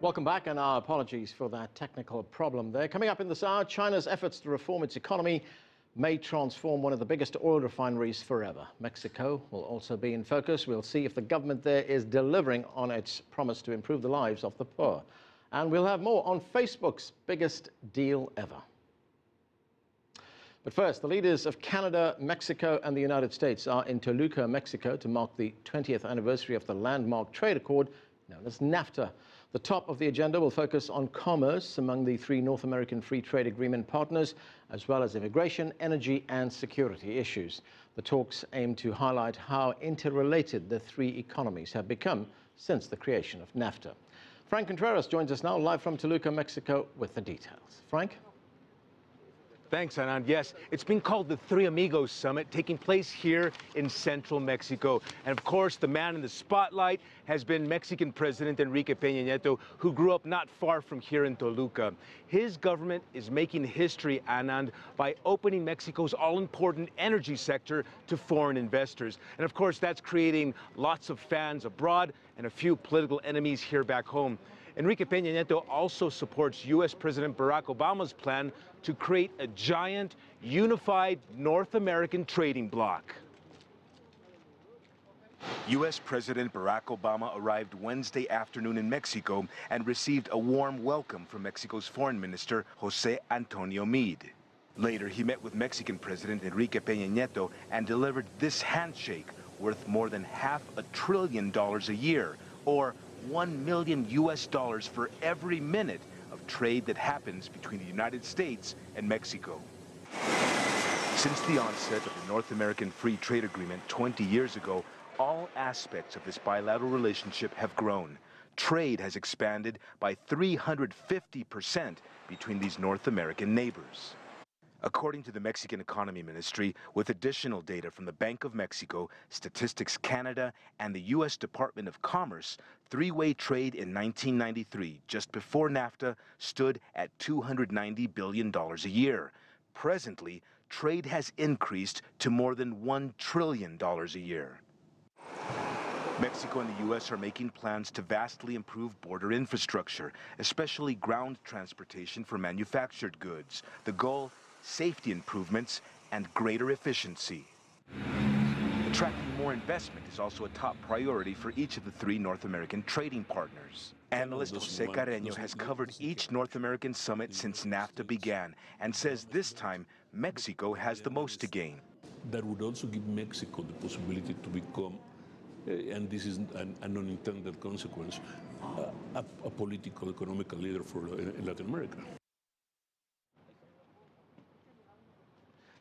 Welcome back, and our apologies for that technical problem there. Coming up in this hour, China's efforts to reform its economy may transform one of the biggest oil refineries forever. Mexico will also be in focus. We'll see if the government there is delivering on its promise to improve the lives of the poor. And we'll have more on Facebook's biggest deal ever. But first, the leaders of Canada, Mexico and the United States are in Toluca, Mexico, to mark the 20th anniversary of the landmark trade accord known as NAFTA. The top of the agenda will focus on commerce among the three North American Free Trade Agreement partners, as well as immigration, energy and security issues. The talks aim to highlight how interrelated the three economies have become since the creation of NAFTA. Franc Contreras joins us now live from Toluca, Mexico, with the details. Frank? Thanks, Anand. Yes, it's been called the Three Amigos Summit, taking place here in central Mexico. And of course, the man in the spotlight has been Mexican President Enrique Peña Nieto, who grew up not far from here in Toluca. His government is making history, Anand, by opening Mexico's all-important energy sector to foreign investors. And of course, that's creating lots of fans abroad and a few political enemies here back home. Enrique Peña Nieto also supports U.S. President Barack Obama's plan to create a giant, unified North American trading bloc. U.S. President Barack Obama arrived Wednesday afternoon in Mexico and received a warm welcome from Mexico's Foreign Minister, José Antonio Meade. Later, he met with Mexican President Enrique Peña Nieto and delivered this handshake worth more than $500 billion a year, or $1 million for every minute of trade that happens between the United States and Mexico. Since the onset of the North American Free Trade Agreement 20 years ago, all aspects of this bilateral relationship have grown. Trade has expanded by 350% between these North American neighbors. According to the Mexican Economy Ministry, with additional data from the Bank of Mexico, Statistics Canada, and the U.S. Department of Commerce, three-way trade in 1993, just before NAFTA, stood at $290 billion a year. Presently, trade has increased to more than $1 trillion a year. Mexico and the U.S. are making plans to vastly improve border infrastructure, especially ground transportation for manufactured goods. The goal: safety improvements and greater efficiency. Attracting more investment is also a top priority for each of the three North American trading partners. Analyst José Carreño has covered each North American summit since NAFTA began and says this time Mexico has the most to gain. That would also give Mexico the possibility to become, and this is an unintended consequence, a political, economical leader for Latin America.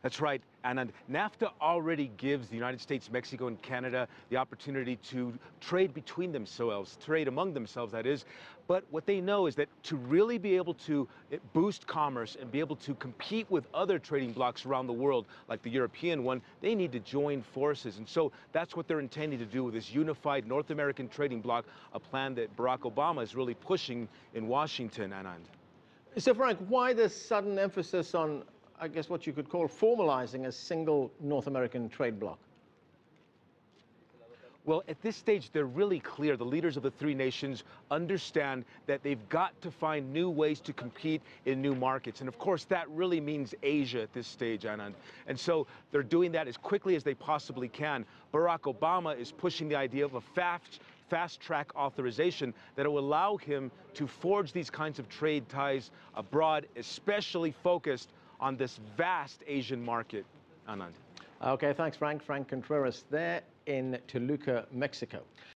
That's right, and NAFTA already gives the United States, Mexico, and Canada the opportunity to trade between themselves, trade among themselves, that is. But what they know is that to really be able to boost commerce and be able to compete with other trading blocs around the world, like the European one, they need to join forces. And so that's what they're intending to do with this unified North American trading bloc, a plan that Barack Obama is really pushing in Washington, Anand. So, Frank, why this sudden emphasis on, I guess, what you could call formalizing a single North American trade bloc? Well, at this stage, they're really clear. The leaders of the three nations understand that they've got to find new ways to compete in new markets. And of course, that really means Asia at this stage, Anand. And so they're doing that as quickly as they possibly can. Barack Obama is pushing the idea of a fast-track authorization that will allow him to forge these kinds of trade ties abroad, especially focused on this vast Asian market, Anand. Okay, thanks, Frank. Franc Contreras there in Toluca, Mexico.